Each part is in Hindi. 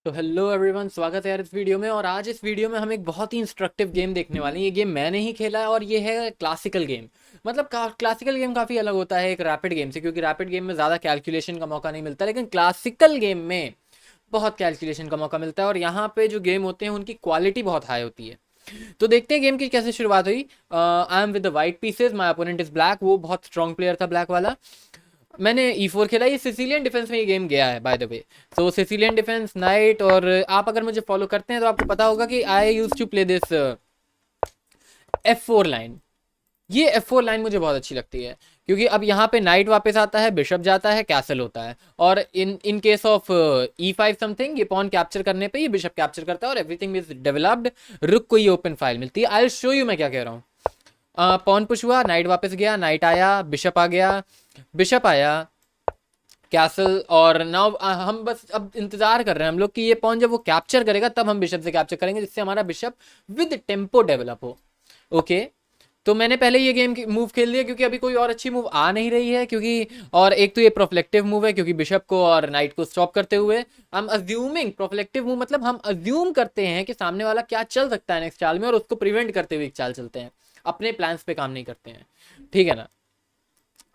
तो हेलो एवरीवन, स्वागत है यार इस वीडियो में। और आज इस वीडियो में हम एक बहुत ही इंस्ट्रक्टिव गेम देखने वाले हैं। ये गेम मैंने ही खेला है और ये है क्लासिकल गेम। मतलब क्लासिकल गेम काफ़ी अलग होता है एक रैपिड गेम से, क्योंकि रैपिड गेम में ज़्यादा कैलकुलेशन का मौका नहीं मिलता, लेकिन क्लासिकल गेम में बहुत कैलकुलेशन का मौका मिलता है। और यहाँ पे जो गेम होते हैं उनकी क्वालिटी बहुत हाई होती है। तो देखते हैं गेम की कैसे शुरुआत हुई। I am with the white pieces, my opponent is black. वो बहुत स्ट्रॉन्ग प्लेयर था ब्लैक वाला। मैंने E4 खेला। ये सिसिलियन डिफेंस में ये गेम गया है बाय द वे। तो सिसिलियन डिफेंस नाइट। और आप अगर मुझे फॉलो करते हैं तो आपको पता होगा कि I use to play this F4 line. ये F4 लाइन मुझे बहुत अच्छी लगती है, क्योंकि अब यहाँ पे नाइट वापस आता है, बिशप जाता है, कैसल होता है। और in case of E5 something, ये पॉन कैप्चर करने पे ये बिशप कैप्चर करता है और एवरीथिंग इज डेवलप्ड। रुक को ये ओपन फाइल मिलती है। आई विल शो यू मैं क्या कह रहा हूँ। पॉन पुश हुआ, नाइट वापस गया, नाइट आया, बिशप आ गया, बिशप आया, कैसल। और नाउ हम बस अब इंतजार कर रहे हैं हम लोग कि ये पॉन जब वो कैप्चर करेगा तब हम बिशप से कैप्चर करेंगे, जिससे हमारा बिशप विद टेम्पो डेवलप हो। ओके। तो मैंने पहले ये गेम मूव खेल लिया, क्योंकि अभी कोई और अच्छी मूव आ नहीं रही है। क्योंकि और एक तो ये प्रोफ्लेक्टिव मूव है, क्योंकि बिशप को और नाइट को स्टॉप करते हुए हम अज्यूमिंग प्रोफ्लेक्टिव मूव, मतलब हम अज्यूम करते हैं कि सामने वाला क्या चल सकता है नेक्स्ट चाल में, और उसको प्रिवेंट करते हुए एक चाल चलते हैं। अपने प्लान्स पे काम नहीं करते हैं। ठीक है ना।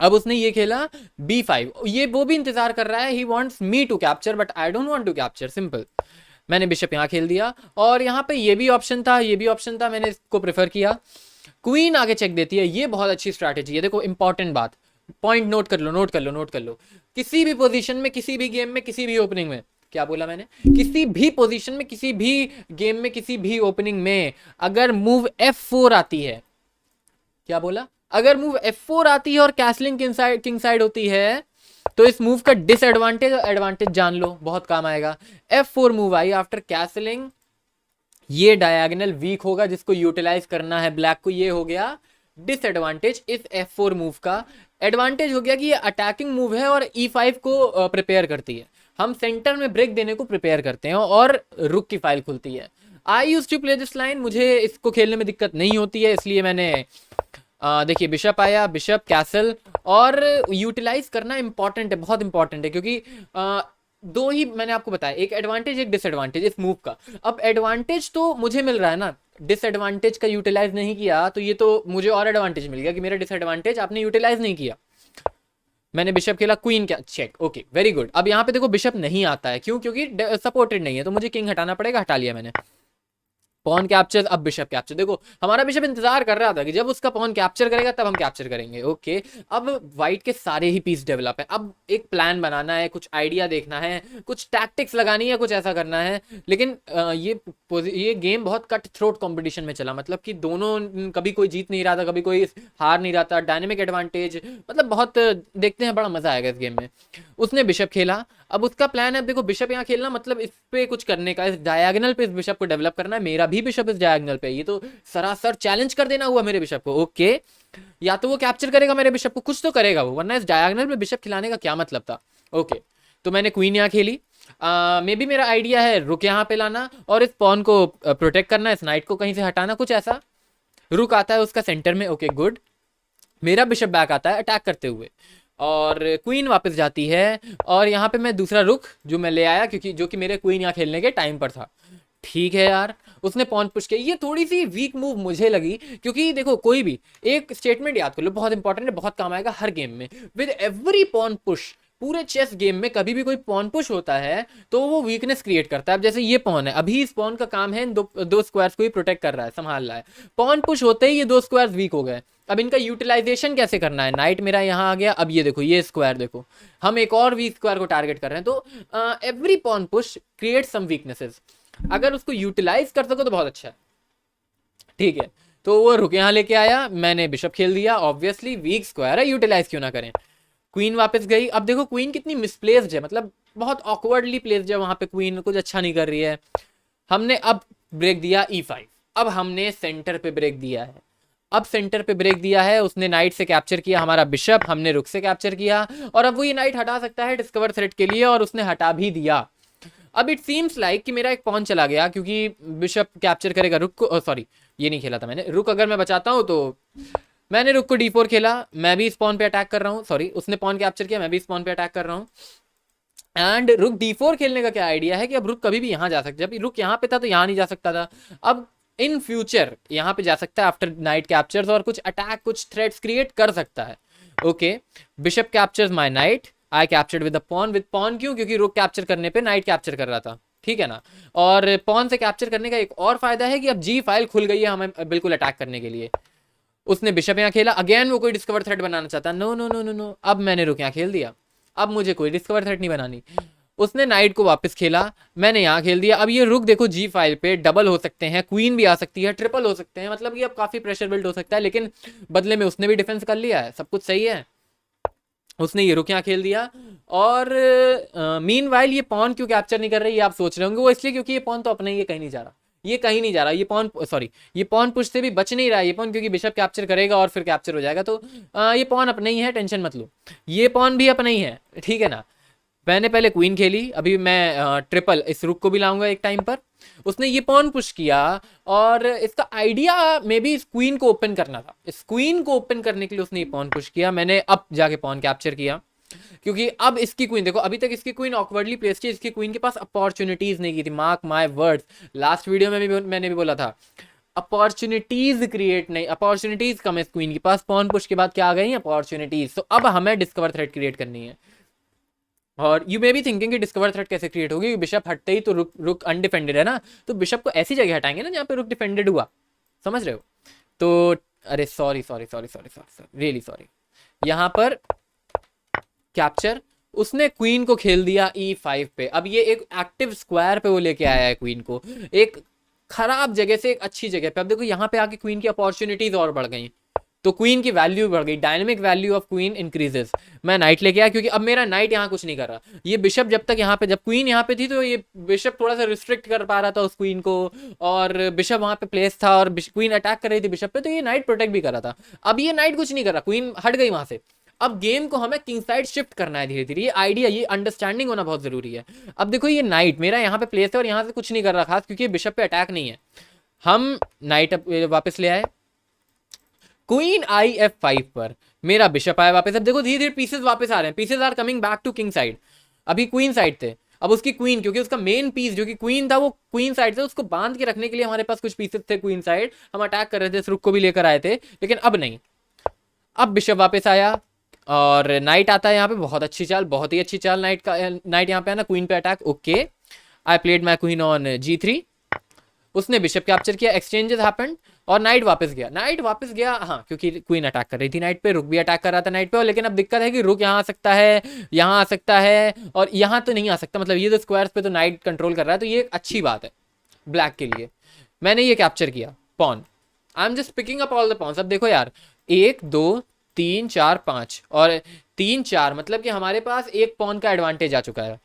अब उसने ये खेला B5। ये वो भी इंतजार कर रहा है, he wants me to capture but I don't want to capture, simple. मैंने बिशप यहाँ खेल दिया, और यहाँ पे ये भी ऑप्शन था, ये भी ऑप्शन था, मैंने इसको प्रेफर किया। क्वीन आगे चेक देती है, ये बहुत अच्छी स्ट्रैटेजी है। देखो इंपॉर्टेंट बात, पॉइंट नोट कर लो, नोट कर लो, नोट कर लो। किसी भी पोजीशन में, किसी भी गेम में, किसी भी ओपनिंग में, क्या बोला मैंने, किसी भी पोजीशन में, किसी भी गेम में, किसी भी ओपनिंग में, अगर मूव F4 आती है, क्या बोला, अगर मूव F4 आती है और कैसलिंग किंग साइड होती है, तो इस मूव का डिसएडवांटेज और एडवांटेज जान लो, बहुत काम आएगा। F4 move I after castling, ये डायगोनल वीक होगा जिसको यूटिलाइज करना है ब्लैक को। ये हो गया डिसएडवांटेज इस F4 मूव का। एडवांटेज हो गया कि ये अटैकिंग मूव है और E5 को प्रिपेयर करती है। हम सेंटर में ब्रेक देने को प्रिपेयर करते हैं और रुक की फाइल खुलती है। I use to play this line, मुझे इसको खेलने में दिक्कत नहीं होती है, इसलिए मैंने देखिए बिशप आया, बिशप कैसल। और यूटिलाइज करना इंपॉर्टेंट है, बहुत इंपॉर्टेंट है, क्योंकि दो ही मैंने आपको बताया, एक एडवांटेज एक डिसएडवांटेज इस मूव का। अब एडवांटेज तो मुझे मिल रहा है ना, डिसएडवांटेज का यूटिलाइज नहीं किया तो ये तो मुझे और एडवांटेज मिल गया कि मेरा डिसएडवांटेज आपने यूटिलाइज नहीं किया। मैंने बिशप खेला, क्वीन क्या चेक, ओके वेरी गुड। अब यहाँ पे देखो बिशप नहीं आता है, क्यों, क्योंकि सपोर्टेड नहीं है, तो मुझे किंग हटाना पड़ेगा, हटा लिया मैंने। पॉन कैप्चर, अब बिशप कैप्चर। देखो हमारा बिशप इंतजार कर रहा था कि जब उसका पॉन कैप्चर करेगा तब हम कैप्चर करेंगे। ओके। अब व्हाइट के सारे ही पीस डेवलप है, अब एक प्लान बनाना है, कुछ आइडिया देखना है, कुछ टैक्टिक्स लगानी है, कुछ ऐसा करना है। लेकिन ये गेम बहुत कट थ्रोट कंपटीशन में चला, मतलब कि दोनों, कभी कोई जीत नहीं रहा था, कभी कोई हार नहीं रहा था। डायनेमिक एडवांटेज, मतलब बहुत देखते हैं, बड़ा मजा आएगा इस गेम में। उसने बिशप खेला, अब उसका प्लान है, देखो बिशप यहाँ खेलना मतलब इस पे कुछ करने का, इस डायगोनल पे इस बिशप को डेवलप करना है। मेरा भी बिशप इस डायगोनल पे, ये तो सरासर चैलेंज कर देना हुआ मेरे बिशप को। ओके। या तो वो कैप्चर करेगा मेरे बिशप को, कुछ तो करेगा वो, वरना इस डायगोनल पे बिशप खिलाने का क्या मतलब था। ओके। तो मैंने क्वीन यहाँ खेली। मे बी मेरा आइडिया है रुक यहाँ पे लाना और इस पॉन को प्रोटेक्ट करना, इस नाइट को कहीं से हटाना, कुछ ऐसा। रुक आता है उसका सेंटर में, ओके गुड। मेरा बिशप बैक आता है अटैक करते हुए, और क्वीन वापस जाती है। और यहाँ पे मैं दूसरा रुक जो मैं ले आया, क्योंकि जो कि मेरे क्वीन यहाँ खेलने के टाइम पर था। ठीक है यार, उसने पॉन पुश किया, ये थोड़ी सी वीक मूव मुझे लगी, क्योंकि देखो कोई भी एक स्टेटमेंट याद कर लो, बहुत इंपॉर्टेंट है, बहुत काम आएगा हर गेम में। विद एवरी पॉन पुश, पूरे चेस गेम में कभी भी कोई पॉन पुश होता है तो वो वीकनेस क्रिएट करता है। अब जैसे ये पॉन है, अभी इस पॉन का काम है दो स्क्वायर्स को ही प्रोटेक्ट कर रहा है, संभाल रहा है। पॉन पुश होते ही ये दो स्क्वायर्स वीक हो गए। अब इनका यूटिलाइजेशन कैसे करना है, नाइट मेरा यहाँ आ गया, अब ये देखो ये स्क्वायर देखो, हम एक और वीक स्क्वायर को टारगेट कर रहे हैं। तो every pawn push create some weaknesses, अगर उसको यूटिलाइज कर सको तो बहुत अच्छा है। ठीक है। तो वो रुक यहाँ लेके आया, मैंने बिशप खेल दिया, ऑब्वियसली वीक स्क्वायर है, यूटिलाइज क्यों ना करें। क्वीन वापस गई। अब देखो क्वीन कितनी मिसप्लेस्ड है, मतलब बहुत ऑकवर्डली प्लेस्ड है वहां पे, क्वीन कुछ अच्छा नहीं कर रही है। हमने अब ब्रेक दिया E5, अब हमने सेंटर पे ब्रेक दिया है। अब सेंटर पे ब्रेक दिया है, उसने नाइट से कैप्चर किया हमारा बिशप, हमने रुक से कैप्चर किया, और अब वो ये नाइट हटा सकता है डिस्कवर थ्रेट के लिए, और उसने हटा भी दिया। अब इट सीम्स लाइक कि मेरा एक पॉन चला गया, क्योंकि बिशप कैप्चर करेगा रुक को, सॉरी ये नहीं खेला था मैंने, रुक अगर मैं बचाता हूँ तो। मैंने रुक को D4 खेला, मैं भी इस पॉन पे अटैक कर रहा हूँ, सॉरी उसने पॉन कैप्चर किया, मैं भी इस पॉन पे अटैक कर रहा हूँ। एंड रुक D4 खेलने का क्या आइडिया है कि अब रुक कभी भी यहाँ जा सकता है, जब रुक यहाँ पे था तो यहाँ नहीं जा सकता था, अब इन फ्यूचर यहाँ पे जा सकता है आफ्टर नाइट कैप्चर्स और कुछ अटैक कुछ थ्रेट्स क्रिएट कर सकता है। Okay, bishop captures my knight, I captured with pawn क्यों, क्योंकि रुक कैप्चर करने पे नाइट कैप्चर कर रहा था, ठीक है ना। और पॉन से कैप्चर करने का एक और फायदा है कि अब जी फाइल खुल गई है हमें बिल्कुल अटैक करने के लिए। उसने बिशप यहाँ खेला, अगेन वो कोई डिस्कवर थ्रेट बनाना चाहता, no no no no no, अब मैंने रुक यहाँ खेल दिया, अब मुझे कोई डिस्कवर थ्रेट नहीं बनानी। उसने नाइट को वापस खेला, मैंने यहाँ खेल दिया, अब ये रुक देखो जी फाइल पे डबल हो सकते हैं, क्वीन भी आ सकती है, ट्रिपल हो सकते हैं, मतलब कि अब काफी प्रेशर बिल्ड हो सकता है, लेकिन बदले में उसने भी डिफेंस कर लिया है, सब कुछ सही है। उसने ये रुक यहाँ खेल दिया, और मीन वाइल ये पॉन क्यों कैप्चर नहीं कर रही है आप सोच रहे होंगे, वो इसलिए क्योंकि ये पॉन तो अपना ही, ये कहीं नहीं जा रहा, ये कहीं नहीं जा रहा, ये पॉन सॉरी ये पॉन पुश से भी बच नहीं रहा है ये पॉन, क्योंकि बिशप कैप्चर करेगा और फिर कैप्चर हो जाएगा, तो ये पॉन अपना ही है, टेंशन मत लो, ये पॉन भी अपना ही है, ठीक है ना। मैंने पहले क्वीन खेली, अभी मैं ट्रिपल इस रुक को भी लाऊंगा एक टाइम पर। उसने ये पॉन पुश किया, और इसका आइडिया मे बी इस क्वीन को ओपन करना था, इस क्वीन को ओपन करने के लिए उसने ये पॉन पुश किया, मैंने अब जाके पॉन कैप्चर किया, क्योंकि अब इसकी क्वीन देखो, अभी तक इसकी क्वीन ऑकवर्डली प्लेस्ड थी, इसकी क्वीन के पास अपॉर्चुनिटीज नहीं की थी, mark my words, last video में भी मैंने भी बोला था, अपॉर्चुनिटीज क्रिएट नहीं, अपॉर्चुनिटीज कम है इस क्वीन के पास, पॉन पुश के बाद क्या आ गई अपॉर्चुनिटीज, तो अब हमें डिस्कवर थ्रेट क्रिएट करनी है। और यू मे बी थिंकिंग कि डिस्कवर थ्रेट कैसे क्रिएट होगी, बिशप हटते ही तो रुक अनडिफेंडेड है ना, तो बिशप को ऐसी जगह हटाएंगे ना जहाँ पे रुक डिफेंडेड हुआ, समझ रहे हो। तो अरे sorry sorry sorry sorry sorry really sorry, यहाँ पर कैप्चर, उसने क्वीन को खेल दिया E5 पे, अब ये एक एक्टिव स्क्वायर पे वो लेके आया है क्वीन को, एक खराब जगह से एक अच्छी जगह पे। अब देखो यहाँ पे आके क्वीन की अपॉर्चुनिटीज और बढ़ गई, तो क्वीन की वैल्यू बढ़ गई, dynamic value of queen increases. मैं नाइट लेके आया क्योंकि अब मेरा नाइट यहाँ कुछ नहीं कर रहा, ये बिशप जब तक यहाँ पे, जब क्वीन यहाँ पे थी तो ये बिशप थोड़ा सा रिस्ट्रिक्ट कर पा रहा था उस क्वीन को, और बिशप वहां पे प्लेस था और क्वीन अटैक कर रही थी बिशप पे, तो ये नाइट प्रोटेक्ट भी कर रहा था। अब ये नाइट कुछ नहीं कर रहा, क्वीन हट गई वहां से, अब गेम को हमें किंग साइड शिफ्ट करना है धीरे धीरे, ये आइडिया ये अंडरस्टैंडिंग होना बहुत जरूरी है। अब देखो ये नाइट मेरा यहाँ पे प्लेस है और यहाँ से कुछ नहीं कर रहा खास, क्योंकि बिशप पे अटैक नहीं है। हम नाइट वापस ले आए, क्वीन आई F5 पर, मेरा बिशप आया वापस। अब देखो धीरे धीरे पीसेस वापस आ रहे हैं, pieces are coming back to king side, अभी क्वीन साइड थे, अब उसकी क्वीन, क्योंकि उसका मेन पीस जो कि क्वीन था वो क्वीन साइड से, उसको बांध के रखने के लिए हमारे पास कुछ पीसेस थे क्वीन साइड, हम अटैक कर रहे थे, इस रुक को भी लेकर आए थे, लेकिन अब नहीं, अब बिशप वापस आया और नाइट आता है यहाँ पे, बहुत अच्छी चाल, बहुत ही अच्छी चाल नाइट का, नाइट यहाँ पे आना, क्वीन पे attack, okay I played my queen on G3, उसने बिशप कैप्चर किया, एक्सचेंजेस हैपेंड और नाइट वापस गया, नाइट वापस गया, हाँ क्योंकि क्वीन अटैक कर रही थी नाइट पे, रुक भी अटैक कर रहा था नाइट पे, लेकिन अब दिक्कत है कि रुक यहाँ आ सकता है, यहाँ आ सकता है, और यहाँ तो नहीं आ सकता, मतलब ये तो स्क्वायर्स पे तो नाइट कंट्रोल कर रहा है, तो ये एक अच्छी बात है ब्लैक के लिए। मैंने ये कैप्चर किया pawn, I am just picking up all the pawns. अब देखो यार 1 2 3 4 5 और 3 4, मतलब कि हमारे पास एक पॉन का एडवांटेज आ चुका है,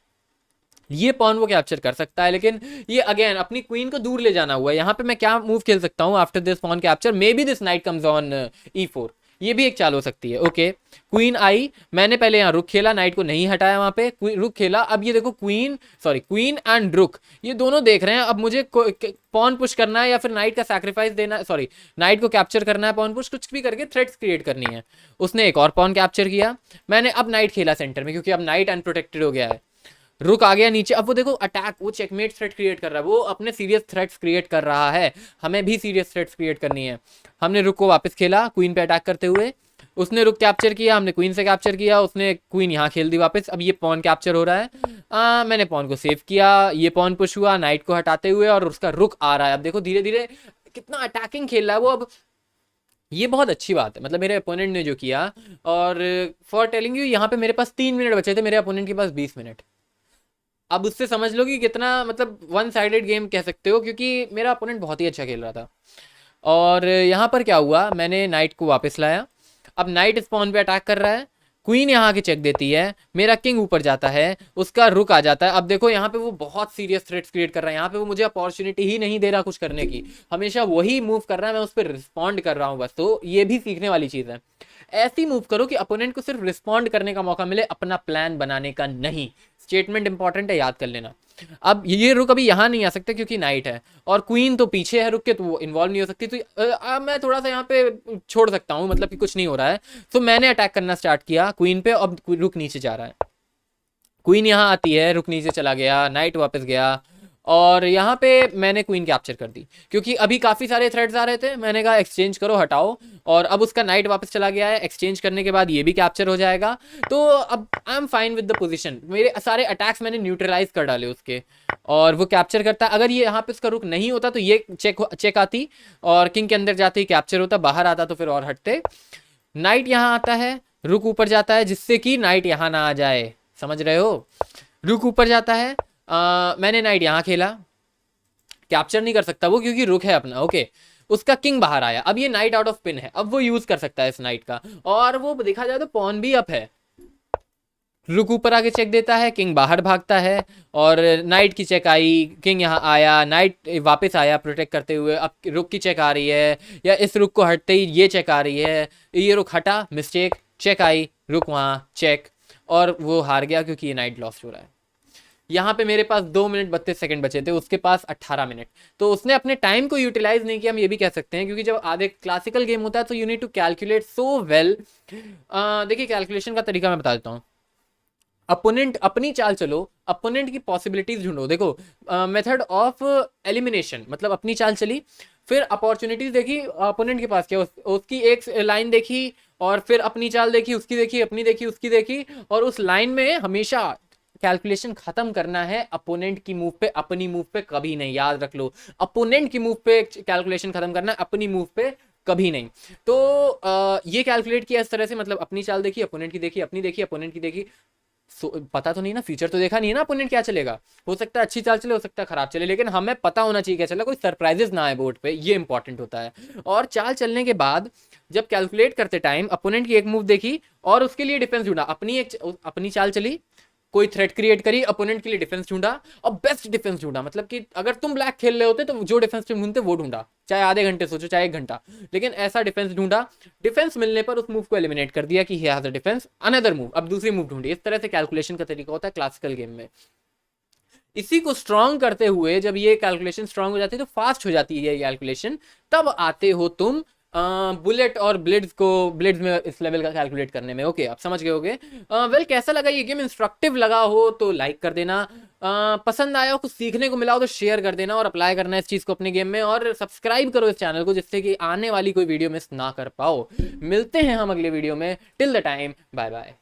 ये पॉन वो कैप्चर कर सकता है, लेकिन ये अगेन अपनी क्वीन को दूर ले जाना हुआ है। यहाँ पे मैं क्या मूव खेल सकता हूँ after this pawn capture, maybe this knight comes on E4, ये भी एक चाल हो सकती है। ओके क्वीन आई, मैंने पहले यहाँ रुक खेला, नाइट को नहीं हटाया वहां पे, रुक खेला, अब ये देखो क्वीन क्वीन एंड रुक ये दोनों देख रहे हैं, अब मुझे पॉन पुश करना है या फिर नाइट का सैक्रिफाइस देना है, सॉरी नाइट को कैप्चर करना है, पॉन पुश कुछ भी करके थ्रेट्स क्रिएट करनी है। उसने एक और पॉन कैप्चर किया, मैंने अब नाइट खेला सेंटर में, क्योंकि अब नाइट अनप्रोटेक्टेड हो गया है, रुक आ गया नीचे, अब वो देखो अटैक, वो चेकमेट थ्रेट क्रिएट कर रहा है, वो अपने सीरियस थ्रेट्स क्रिएट कर रहा है, हमें भी सीरियस थ्रेट्स क्रिएट करनी है। हमने रुक को वापस खेला क्वीन पे अटैक करते हुए, उसने रुक कैप्चर किया, हमने क्वीन से कैप्चर किया, उसने क्वीन यहाँ खेल दी वापस, अब ये पॉन कैप्चर हो रहा है, मैंने पॉन को सेव किया, ये पॉन पुश हुआ नाइट को हटाते हुए, और उसका रुक आ रहा है, अब देखो धीरे धीरे कितना अटैकिंग खेल रहा है वो। अब ये बहुत अच्छी बात है, मतलब मेरे अपोनेंट ने जो किया, और फॉर टेलिंग यू यहाँ पे मेरे पास 3 मिनट बचे थे, मेरे अपोनेंट के पास 20 मिनट, अब उससे समझ लो कि कितना मतलब वन साइडेड गेम कह सकते हो, क्योंकि मेरा अपोनेंट बहुत ही अच्छा खेल रहा था। और यहाँ पर क्या हुआ, मैंने नाइट को वापस लाया, अब नाइट स्पॉन पे अटैक कर रहा है, क्वीन यहाँ के चेक देती है, मेरा किंग ऊपर जाता है, उसका रुक आ जाता है। अब देखो यहाँ पे वो बहुत सीरियस थ्रेट्स क्रिएट कर रहा है, यहाँ पे वो मुझे अपॉर्चुनिटी ही नहीं दे रहा कुछ करने की, हमेशा वही मूव कर रहा है, मैं उस पर रिस्पॉन्ड कर रहा हूँ बस। तो ये भी सीखने वाली चीज़ है, ऐसी मूव करो कि अपोनेंट को सिर्फ रिस्पॉन्ड करने का मौका मिले, अपना प्लान बनाने का नहीं। स्टेटमेंट इंपॉर्टेंट है, याद कर लेना। अब ये रुक अभी यहाँ नहीं आ सकते क्योंकि नाइट है, और क्वीन तो पीछे है रुक के, तो वो इन्वॉल्व नहीं हो सकती, तो मैं थोड़ा सा यहाँ पे छोड़ सकता हूँ, मतलब कि कुछ नहीं हो रहा है। तो मैंने अटैक करना स्टार्ट किया क्वीन पे, अब रुक नीचे जा रहा है, क्वीन यहाँ आती है, रुक नीचे चला गया, नाइट वापस गया, और यहाँ पे मैंने क्वीन कैप्चर कर दी क्योंकि अभी काफ़ी सारे थ्रेड्स आ रहे थे। मैंने कहा एक्सचेंज करो, हटाओ, और अब उसका नाइट वापस चला गया है। एक्सचेंज करने के बाद ये भी कैप्चर हो जाएगा। तो अब I am fine with the position. मेरे सारे अटैक्स मैंने न्यूट्रलाइज कर डाले उसके, और वो कैप्चर करता। अगर ये यहाँ पे उसका रुक नहीं होता तो ये चेक आती और किंग के अंदर जाते ही कैप्चर होता, बाहर आता तो फिर और हटते। नाइट यहाँ आता है, रुक ऊपर जाता है जिससे कि नाइट यहाँ ना आ जाए, समझ रहे हो। रुक ऊपर जाता है, मैंने नाइट यहाँ खेला, कैप्चर नहीं कर सकता वो क्योंकि रुक है अपना, ओके। उसका किंग बाहर आया, अब ये नाइट आउट ऑफ पिन है, अब वो यूज कर सकता है इस नाइट का, और वो देखा जाए तो पॉन भी अप है। रुक ऊपर आके चेक देता है, किंग बाहर भागता है, और नाइट की चेक आई, किंग यहाँ आया, नाइट वापस आया प्रोटेक्ट करते हुए। अब रुक की चेक आ रही है, या इस रुक को हटते ही ये चेक आ रही है, ये रुक हटा, मिस्टेक, चेक आई, रुक वहाँ चेक, और वो हार गया क्योंकि ये नाइट लॉस्ट हो रहा है। यहाँ पे मेरे पास 2 मिनट 32 सेकंड बचे थे, उसके पास 18 मिनट। तो उसने अपने टाइम को यूटिलाइज नहीं किया, हम ये भी कह सकते हैं, क्योंकि जब आधे क्लासिकल गेम होता है तो you need to calculate so well. देखिए कैलकुलेशन का तरीका मैं बता देता हूँ। अपोनेंट अपनी चाल चलो, अपोनेंट की पॉसिबिलिटीज ढूंढो। देखो मेथड ऑफ एलिमिनेशन, मतलब अपनी चाल चली, फिर अपॉर्चुनिटीज देखी अपोनेंट के पास क्या, उसकी एक लाइन देखी, और फिर अपनी चाल देखी, उसकी देखी, अपनी देखी, उसकी देखी, और उस लाइन में हमेशा कैलकुलेशन खत्म करना है अपोनेंट की मूव पे, अपनी मूव पे कभी नहीं। याद रख लो, अपोनेंट की मूव पे कैलकुलेशन खत्म करना है, अपनी मूव पे कभी नहीं। तो ये कैलकुलेट किया इस तरह से, मतलब अपनी चाल देखी, अपोनेंट की देखी, अपनी देखी, अपोनेंट की देखी। पता तो नहीं ना, फ्यूचर तो देखा नहीं है ना अपोनेंट क्या चलेगा। हो सकता है अच्छी चाल चले, हो सकता है खराब चले, लेकिन हमें पता होना चाहिए क्या चला, कोई सरप्राइजेस ना आए बोर्ड पे, ये इंपॉर्टेंट होता है। और चाल चलने के बाद जब कैलकुलेट करते टाइम अपोनेंट की एक मूव देखी और उसके लिए डिफेंस ढूंढा, अपनी चाल चली, कोई थ्रेट क्रिएट करी, अपोनेंट के लिए डिफेंस ढूंढा, और बेस्ट डिफेंस ढूंढा। मतलब कि अगर तुम ब्लैक खेल रहे होते तो जो डिफेंस तुम ढूंढते वो ढूंढा, चाहे आधे घंटे सोचो चाहे 1 घंटा, लेकिन ऐसा डिफेंस ढूंढा। डिफेंस मिलने पर उस मूव को एलिमिनेट कर दिया कि he has a defence, another move, अब दूसरी मूव ढूंढी। इस तरह से कैलकुलेशन का तरीका होता है क्लासिकल गेम में। इसी को स्ट्रांग करते हुए जब ये कैलकुलेशन स्ट्रांग हो जाती है तो फास्ट हो जाती है ये कैलकुलेशन, तब आते हो तुम बुलेट और ब्लिड्स में इस लेवल का कैलकुलेट करने में। ओके, आप समझ गए होगे। वेल, कैसा लगा ये गेम? इंस्ट्रक्टिव लगा हो तो लाइक कर देना, पसंद आया हो, कुछ सीखने को मिला हो तो शेयर कर देना, और अप्लाई करना है इस चीज़ को अपने गेम में, और सब्सक्राइब करो इस चैनल को जिससे कि आने वाली कोई वीडियो मिस ना कर पाओ। मिलते हैं हम अगले वीडियो में, till the time bye bye.